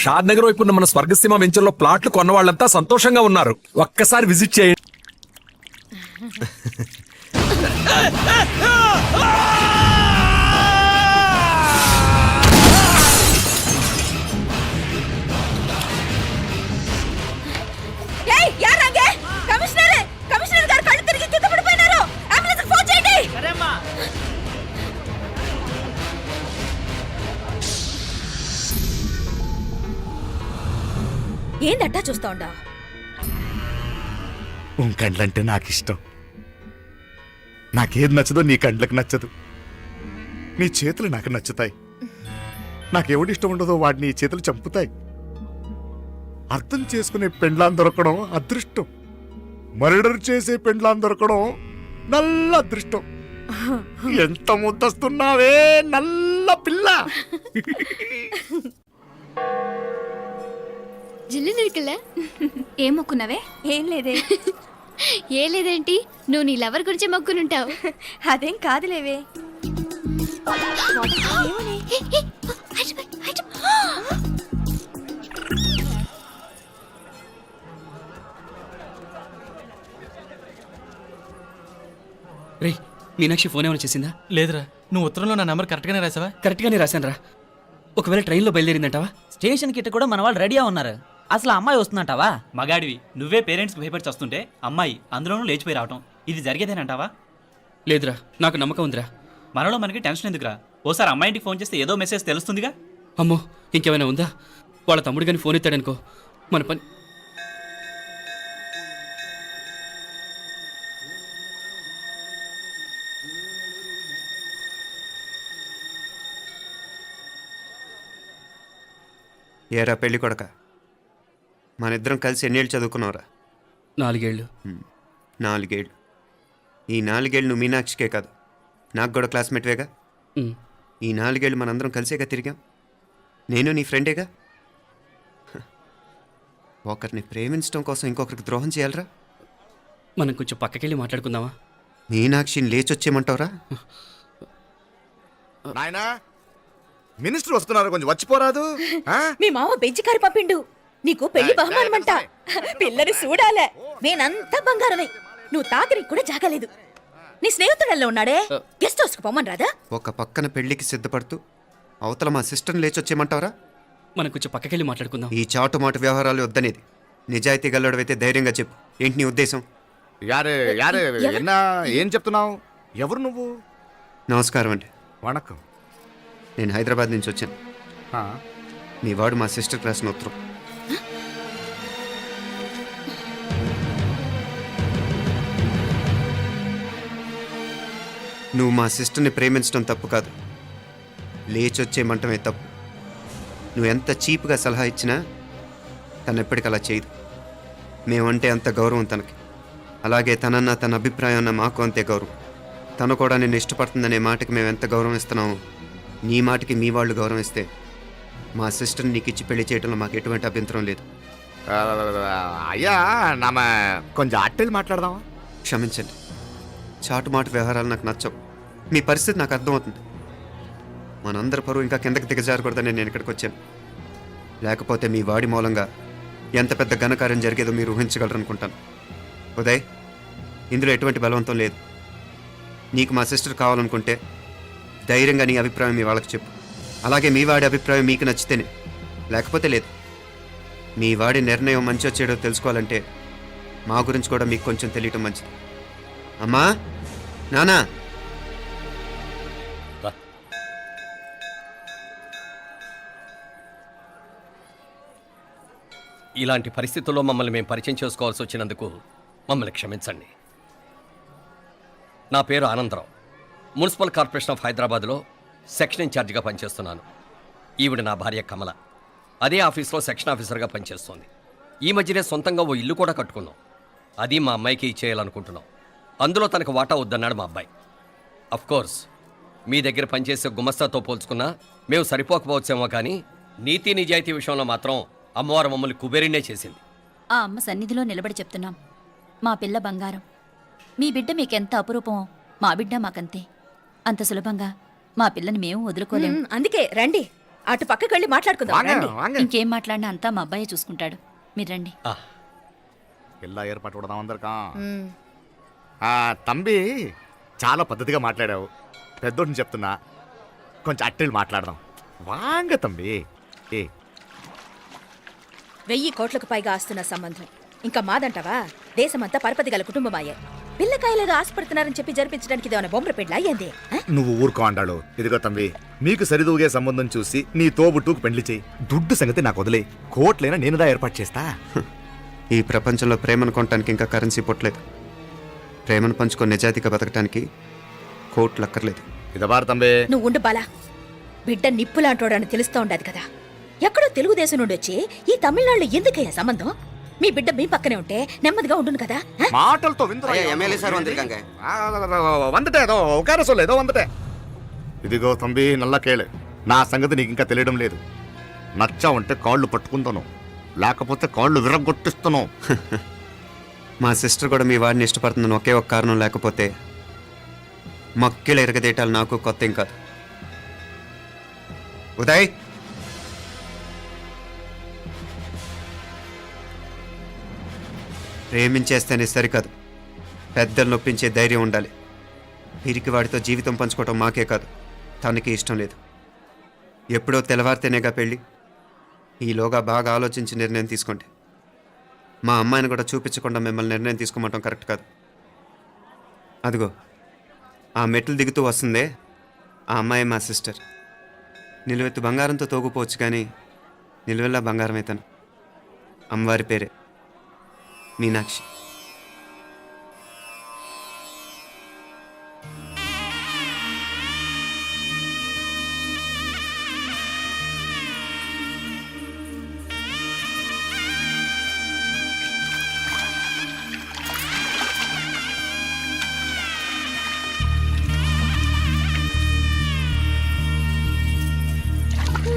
షాద్ నగర్ వైపు ఉన్న మన స్వర్గసీమ వెంచర్లో ప్లాట్లు కొన్న వాళ్ళంతా సంతోషంగా ఉన్నారు. ఒక్కసారి విజిట్ చేయండి. ఏందట్టా చూస్తా ఉండా? కండ్లంటే నాకు ఇష్టం. నాకేది నచ్చదో నీ కండ్లకు నచ్చదు. నీ చేతులు నాకు నచ్చుతాయి. నాకెవడి ఇష్టం ఉండదో వాడిని నీ చేతులు చంపుతాయి. అర్థం చేసుకునే పెండ్లాం దొరకడం అదృష్టం. మర్డర్ చేసే పెండ్లాం దొరకడం నల్ల అదృష్టం. ఎంత ముద్దస్తున్నావే నల్ల పిల్ల. జిల్లు నిరికలే ఏం మొక్కున్నావే? ఏం లేదే. ఏ లేదేంటి, నువ్వు నీ లవర్ గురించి మొక్కునుంటావు. అదేం కాదులేవే. రే మీనాక్షి ఫోన్ ఏమైనా చేసిందా? లేదురా. నువ్వు ఉత్తరంలో నా నెంబర్ కరెక్ట్గానే రాసావా? కరెక్ట్గానే రాశాను రా. ఒకవేళ ట్రైన్లో బయలుదేరిందంటావా? స్టేషన్ కిட்ட కూడా మన వాళ్ళు రెడీగా ఉన్నారు. అసలు అమ్మాయి వస్తుందంటావా? మగాడివి నువ్వే పేరెంట్స్కి భయపడి వస్తుంటే అమ్మాయి అందులోనూ లేచిపోయి రావటం ఇది జరిగేదేనంటావా? లేదురా, నాకు నమ్మకం ఉందిరా. మనలో మనకి టెన్షన్ ఎందుకురా? ఓసారి అమ్మాయింటికి ఫోన్ చేస్తే ఏదో మెసేజ్ తెలుస్తుందిగా. అమ్మో ఇంకేమైనా ఉందా? వాళ్ళ తమ్ముడు కానీ ఫోన్ ఎత్తాడనుకో మన పని. ఏరా పెళ్ళి కొడక, మన ఇద్దరం కలిసి ఎన్నేళ్ళు చదువుకున్నావురా? 4 ఏళ్ళు. 4 ఏళ్ళు. ఈ 4 ఏళ్ళు నువ్వు మీనాక్షికే కాదు నాకు కూడా క్లాస్మేట్వేగా. ఈ 4 ఏళ్ళు మనందరం కలిసేగా తిరిగాం. నేను నీ ఫ్రెండేగా. ఒకరిని ప్రేమించడం కోసం ఇంకొకరికి ద్రోహం చేయాలరా? మనం కొంచెం పక్కకెళ్ళి మాట్లాడుకుందామా? మీనాక్షిని లేచొచ్చేయమంటావురా? నాయనా మినిస్టర్ వస్తున్నారు, కొంచెం వచ్చిపోరాదు. మీ మామ బెంచి కారు పంపిండు. నీకు పెళ్లి బహుమానమంట. పిల్లని చూడాలే. నేనంతా బంగారమే. నువ్వు తాకరికి కూడా జాగలేదు. నీ స్నేహితుడల్లో ఉన్నాడే, గెస్ట్ హౌస్కి పొమ్మని రాదా? ఒక పక్కన పెళ్లికి సిద్ధపడుతూ అవతల మా సిస్టర్ని లేచొచ్చేయమంటావురా? మనం కొంచెం పక్కకెళ్ళి మాట్లాడుకుందాం. ఈ చాటుమాటు వ్యవహారాలు వద్దనేది. నిజాయితీ గల్లడవైతే ధైర్యంగా చెప్పు. ఏంటి నీ ఉద్దేశం? యారే యారే ఎన్నా ఏం చెప్తున్నావు? ఎవరు నువ్వు? నమస్కారం అండి. వణకం. నేను హైదరాబాద్ నుంచి వచ్చాను. మీ వాడు మా సిస్టర్ రాసిన ఉత్తరం. నువ్వు మా సిస్టర్ని ప్రేమించడం తప్పు కాదు, లేచొచ్చేయమంటమే తప్పు. నువ్వు ఎంత చీప్గా సలహా ఇచ్చినా తను ఎప్పటికీ అలా చేయదు. మేమంటే అంత గౌరవం తనకి. అలాగే తనన్న తన అభిప్రాయం అన్న మాకు అంతే గౌరవం. తను కూడా నిన్ను ఇష్టపడుతుందనే మాటకి మేము ఎంత గౌరవం ఇస్తున్నామో నీ మాటకి మీ వాళ్ళు గౌరవం ఇస్తే మా సిస్టర్ని నీకు ఇచ్చి పెళ్లి చేయడంలో మాకు ఎటువంటి అభ్యంతరం లేదు. అయ్యా నామ కొంచెం అట్టెలు మాట్లాడదామా? క్షమించండి, చాటుమాటు వ్యవహారాలు నాకు నచ్చవు. మీ పరిస్థితి నాకు అర్థమవుతుంది. మనందరి పరువు ఇంకా కిందకి దిగజారకూడదని నేను ఇక్కడికి వచ్చాను. లేకపోతే మీ వాడి మూలంగా ఎంత పెద్ద ఘనకార్యం జరిగేదో మీరు ఊహించగలరనుకుంటాను. ఉదయ్, ఇందులో ఎటువంటి బలవంతం లేదు. నీకు మా సిస్టర్ కావాలనుకుంటే ధైర్యంగా నీ అభిప్రాయం మీ వాళ్ళకి చెప్పు. అలాగే మీ వాడి అభిప్రాయం మీకు నచ్చితేనే, లేకపోతే లేదు. మీ వాడి నిర్ణయం మంచి వచ్చేడో తెలుసుకోవాలంటే మా గురించి కూడా మీకు కొంచెం తెలియటం మంచిది. అమ్మా, నానా, ఇలాంటి పరిస్థితుల్లో మమ్మల్ని మేము పరిచయం చేసుకోవాల్సి వచ్చినందుకు మమ్మల్ని క్షమించండి. నా పేరు ఆనందరావు. మున్సిపల్ కార్పొరేషన్ ఆఫ్ హైదరాబాద్లో సెక్షన్ ఇన్ఛార్జిగా పనిచేస్తున్నాను. ఈవిడ నా భార్య కమల. అదే ఆఫీస్లో సెక్షన్ ఆఫీసర్గా పనిచేస్తోంది. ఈ మధ్యనే సొంతంగా ఓ ఇల్లు కూడా కట్టుకున్నాం. అది మా అమ్మాయికి ఇచ్చేయాలనుకుంటున్నాం. అందులో తనకు వాటా వద్దన్నాడు మా అబ్బాయి. అఫ్కోర్స్ మీ దగ్గర పనిచేసే గుమస్తాతో పోల్చుకున్నా మేము సరిపోకపోవచ్చేమో, కానీ నీతి నిజాయితీ విషయంలో మాత్రం అమ్మవారు మమ్మల్ని కుబేరినే చేసింది. ఆ అమ్మ సన్నిధిలో నిలబడి చెప్తున్నాం, మా పిల్ల బంగారం. మీ బిడ్డ మీకెంత అపురూపమో మా బిడ్డ మాకంతే. అంత సులభంగా మా పిల్లని మేము వదులుకోలేము. అందుకే రండి, అటు పక్కకి వెళ్ళి మాట్లాడుకుందాం వాంగ రండి. వాంగ ఇంకేం మాట్లాడినా అంతా మా అబ్బాయి చూసుకుంటాడు మీరు రండి ఎలా ఏర్పాటు కొడదాం అందరికా మ్, తంబి చాలా పద్ధతిగా మాట్లాడావు పెద్దోడిని చెప్తున్నా కొంచెం అట్టెలు మాట్లాడదాం వాంగ తంబి ఏ 1000 కోట్లకు పైగా ఆస్తున్న సంబంధం ఇంకా మాదంటావా? దేశమంతా పరపతి గల కుటుంబమాయే. పిల్లకాయలేదో ఆశపడుతున్నారని చెప్పి జరిపించడానికి ఇదేమైనా బొమ్మర పెళ్ళి అయ్యింది. నువ్వు ఊరుకో అండాడు. ఇదిగో తంబి మీకు సరిదూగే సంబంధం చూసి నీ తోబుట్టుకు పెళ్లి చేయి. దుడ్డు సంగతి నాకు వదిలే. కోట్లైనా నేనుదా ఏర్పాటు చేస్తా. ఈ ప్రపంచంలో ప్రేమను కొనటానికి ఇంకా కరెన్సీ పుట్టలేదు. ప్రేమను పంచుకొని నిజాయితీగా బతకటానికి కోట్లు అక్కర్లేదు. ఇదబారు తంబే. నువ్వు ఉండు బాలా. బిడ్డ నిప్పులాంటోడని తెలుస్తూ ఉండదు కదా. ఎక్కడో తెలుగుదేశం నుండి వచ్చి ఈ తమిళనాడులో ఎందుకయ్యా సంబంధం? మీ బిడ్డ మీ పక్కనే ఉంటే నెమ్మదిగా ఉండును కదా. మాటలతో వందటే ఏదో ఒక ఏదో వందటే. ఇదిగో తంబి నల్ల కేళు. నా సంగతి నీకు ఇంకా తెలియడం లేదు. నచ్చా ఉంటే కాళ్ళు పట్టుకుంటాను, లేకపోతే కాళ్ళు విరగొట్టిస్తాను. మా సిస్టర్ కూడా మీ వాడిని ఇష్టపడుతుందని ఒకే ఒక కారణం లేకపోతే మక్కిళ్ళ ఎరగదేయటాలు నాకు కొత్త ఏం కాదు. ఉదయ్, ప్రేమించేస్తేనే సరికాదు, పెద్దలు నొప్పించే ధైర్యం ఉండాలి. వీరికి వాడితో జీవితం పంచుకోవటం మాకే కాదు, తనకి ఇష్టం లేదు. ఎప్పుడో తెల్లవారితేనేగా పెళ్ళి. ఈలోగా బాగా ఆలోచించి నిర్ణయం తీసుకోండి. మా అమ్మాయిని కూడా చూపించకుండా మిమ్మల్ని నిర్ణయం తీసుకోమంటాం కరెక్ట్ కాదు. అదిగో ఆ మెట్లు దిగుతూ వస్తుందే, ఆ అమ్మాయి మా సిస్టర్. నిలువెత్తు బంగారంతో తోగుపోవచ్చు, కానీ నిలువెల్లా బంగారం అవుతాను. అమ్మవారి పేరే మీనాక్షి.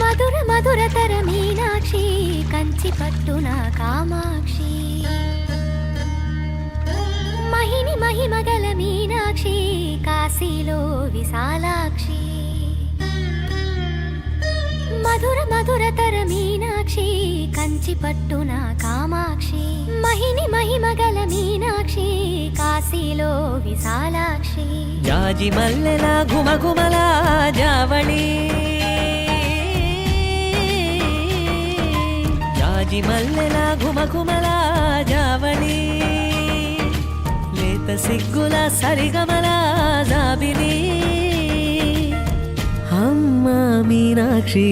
మధుర మధురతర మీనాక్షి కంచి పట్టున కామాక్షి మహిని మహిమగల మీనాక్షి కాశీలో విశాలాక్షి మధుర మధురతర మీనాక్షి కంచి పట్టున కామాక్షి మహిని మహిమగల మీనాక్షి కాశీలో విశాలాక్షి జాజి మల్లెల ఘుమఘుమల జావళి జాజి మల్లెల ఘుమఘుమల జావళి లేత సిగ్గుల సరిగమల జాబిలి అమ్మ మీనాక్షి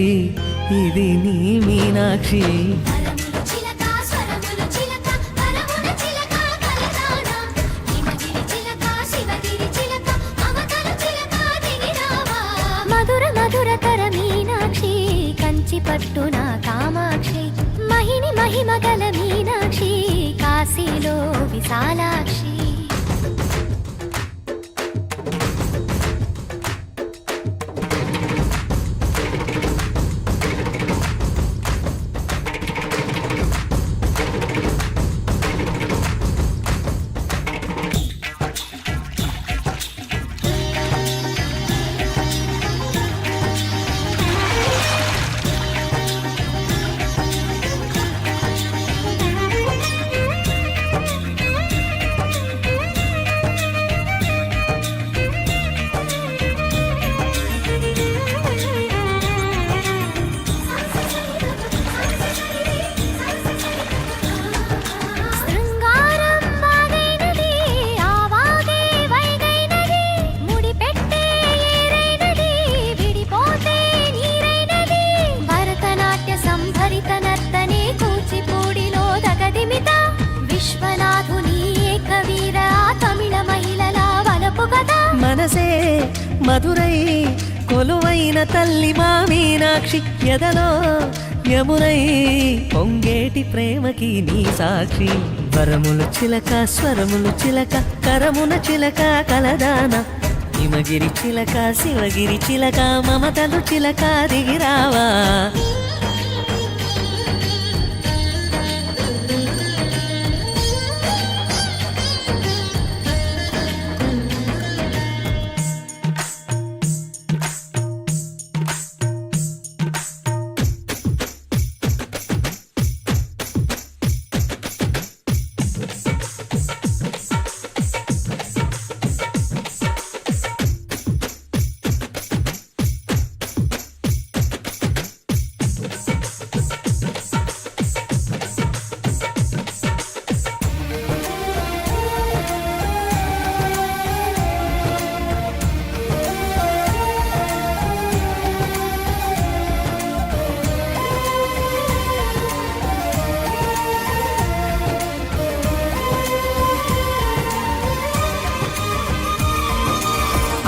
ఇది నీ మీనాక్షి మధుర మధురతర మీనాక్షి కంచి పట్టున కామాక్షి మహిని మహిమగల మీనాక్షి కాశీలో విశాలాక్షి మనసే మధురై కొలువైన తల్లి మా మీనాక్షి ఎదలో యమునై పొంగేటి ప్రేమకి నీ సాక్షి వరములు చిలక స్వరములు చిలక కరమున చిలక కలదాన హిమగిరి చిలక శివగిరి చిలక మమతలు చిలక దిగిరావా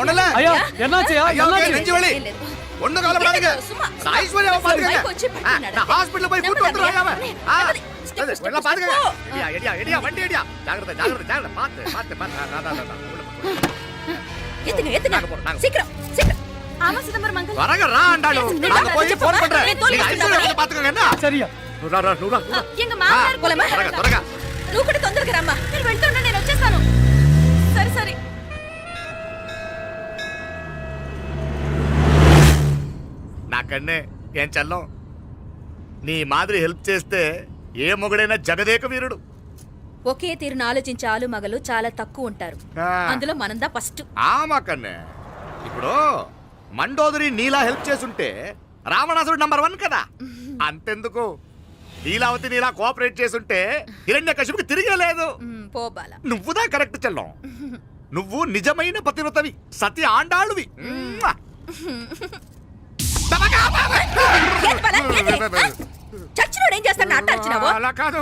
ఉండలే ஐயா என்னாச்சு ஐயா, நெஞ்சு வலி ఏం లేదు. ஒண்ணு கவலைப்படாதீங்க சும்மா. ஐஸ்வர்யா பாத்துக்கங்க பைக் வச்சு படுத்துனாடா. நான் ஹாஸ்பிடல் போய் கூட்டி வந்துறேன் அவன் ஸ்டெப் பை ஸ்டெப் எல்லாம் பாத்துக்கங்க போ. எடியா எடியா எடியா வண்டி எடியா ஜாகிரதை ஜாகிரதை ஜாகிரதை பாத்து ஏத்துங்க ஏத்துங்க நாங்க போறோம், நாங்க சீக்கிரம் சீக்கிரம் ஆமா சிதம்பரம் அங்கிள் வரங்க ரா ஆண்டாளு நாங்க போய் ஃபோன் பண்றேன் நீங்க ஐஸ்வர்யா வந்து பாத்துக்கங்க என்ன சரியா நூறா ఎంగ మామగారు పోలమా త్వరగా నువ్వు కూడా తొందరగా రమ్మా నేను వెళ్తున్నా నేను వచ్చేస్తాను సరే సరే నా కన్నే ఏం చల్లం నీ మాదిరి హెల్ప్ చేస్తే ఏ మొగుడైనా జగదేక వీరుడు ఒకే తీరును ఆలోచించే ఆలు మగలు చాలా తక్కువ ఉంటారు ఆ. అందులో మనందా ఫస్ట్ ఆమా కన్నే ఇప్పుడు మండోదరి నీలా హెల్ప్ చేసుంటే రావణాసుడు నంబర్ 1 కదా అంతెందుకు లీలావతి నీలా కోఆపరేట్ చేసుంటే హిరణ్యకశిపుకి తిరిగే లేదు పోబాల నువ్వుదా కరెక్ట్ చెల్లం నువ్వు నిజమైన పతివ్రతవి సతి ఆండాళువి చచ్చినోడు ఏం చేస్తాడు అట్ట వచ్చినావు అలా కాదు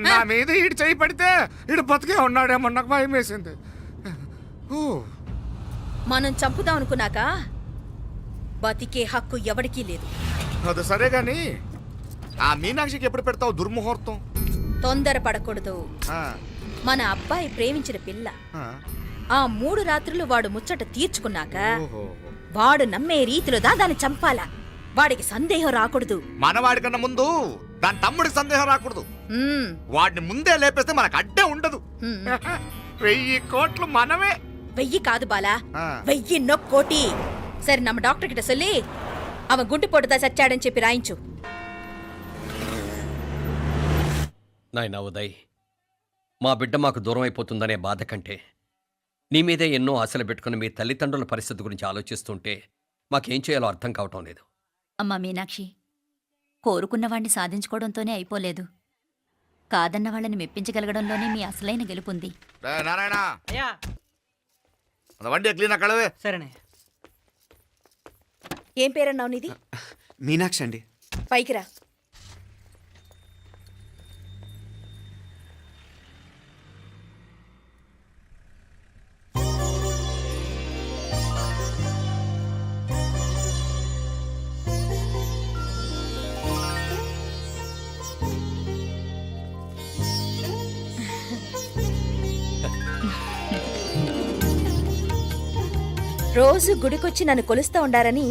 నా మీద ఈడు చేయి పడితే ఈడు బతికే ఉన్నాడేమో నాకు భయం వేసింది మనం చంపుదాం అనుకున్నాక బతికే హక్కు ఎవరికీ లేదు అది సరే గాని ఆ మీనాక్షికి ఎప్పుడు పెడతావు దుర్ముహూర్తం తొందర పడకూడదు ఆ, మన అబ్బాయి ప్రేమించిన పిల్ల ఆ. ఆ 3 రాత్రులు వాడు ముచ్చట తీర్చుకున్నాక ఓహో. వాడు నమ్మే రీతిలో దాన్ని చంపాలా వాడికి సందేహం రాకూడదు మనవాడి కన్నా ముందు దాని తమ్ముడికి సందేహం రాకూడదు మ్మ్. వాడిని ముందే లేపేస్తే మనకు అడ్డే ఉండదు మ్మ్. 1000 కోట్లు మనమే 1000 కాదు బాలా ఆ. 1000 కోటి సరే நம்ம డాక్టర్ కిட்ட சொல்லி அவன் గుండు పొడుదా చచ్చాడని చెప్పి రాయించు నాయనా ఉదయ్, మా బిడ్డ మాకు దూరం అయిపోతుందనే బాధ కంటే నీ మీదే ఎన్నో ఆశలు పెట్టుకుని మీ తల్లిదండ్రుల పరిస్థితి గురించి ఆలోచిస్తుంటే మాకేం చేయాలో అర్థం కావటం లేదు. అమ్మా మీనాక్షి, కోరుకున్నవాణ్ణి సాధించుకోవడంతోనే అయిపోలేదు. కాదన్న వాళ్ళని మెప్పించగలగడంలోనే మీ అసలైన గెలుపుంది. నారాయణ ஐயா அந்த வண்டியை క్లీన్ కడవే சரிண்ணே ఏం పేరన్నావు నీది మీనాక్షి అండి. పైకి రా రోజు గుడికొచ్చి నన్ను కొలుస్తా ఉండారని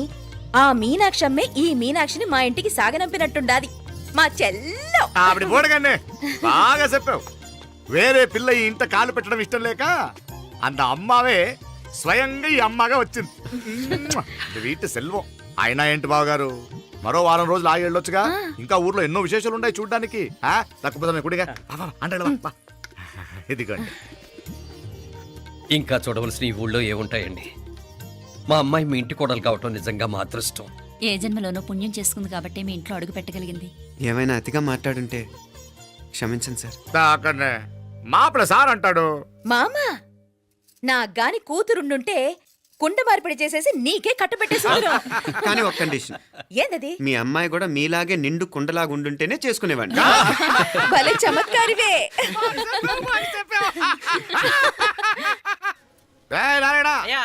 ఆ మీనాక్షమ్మే ఈ మీనాక్షిని మా ఇంటికి సాగనంపినట్టుండాది మా చెల్లో ఆవిడ పోడగానే బాగా చెప్పావు. వేరే పిల్ల ఈ ఇంట కాలు పెట్టడం ఇష్టం లేక అంత అమ్మావే స్వయంగా ఈ అమ్మగా వచ్చింది. ఇది వీటి సెల్వం. అయినా ఏంటి బావగారు, మరో వారం రోజులు ఆగి వెళ్ళొచ్చుగా. ఇంకా ఊర్లో ఎన్నో విశేషాలు ఉన్నాయి చూడ్డానికి. తక్కువ కుడిగా అంటే ఇదిగోండి. ఇంకా చూడవలసిన ఈ ఊళ్ళో ఏముంటాయండి? మా అమ్మాయి మీ ఇంటి కోడలు కావటం నిజంగా మా అదృష్టం. ఏ జన్మలోనో పుణ్యం చేసుకుంది కాబట్టి మీ ఇంట్లో అడుగు పెట్టగలిగింది. ఏమైనా అతిగా మాట్లాడుంటే క్షమించండి సార్. తాకనే మాపల సార్ అంటాడు. మామా నా గాని కూతురుండుంటే కుండ మార్పిడి చేసేసి నీకే కట్టబెట్టేసాను. కానీ ఒక కండిషన్, ఏందది మీ అమ్మాయి కూడా మీలాగే నిండు కుండలాగా ఉండుంటేనే చేసుకునేవాడిని. భలే చమత్కారివే. నారాయణ ஐயா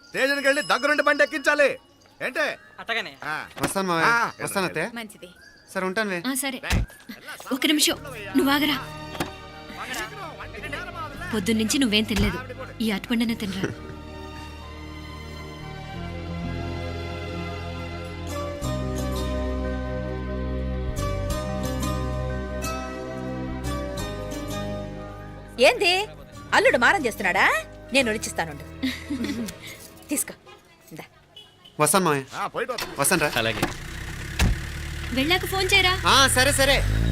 స్టేషన్కి వెళ్ళి దగ్గరుండి బండి ఎక్కించాలి. ఏంటే అట్టగానే వస్తాను మావయ్య. వస్తాను అత్తయ్య. మంచిది సరే ఉంటాను వే. సరే, ఒక నిమిషం నువ్వాగరా. పొద్దున్నుంచి నువ్వేం తినలేదు. ఈ అటుపండనే తినరా. ఏంది అల్లుడు మారం చేస్తున్నాడా? నేను రుచిస్తాను. తీసుకో. ఇందా. వస్తాను మావయ్య. పోయిట్ వస్తాను రా. అలాగే. వెళ్ళాక ఫోన్ చేయరా. సరే సరే.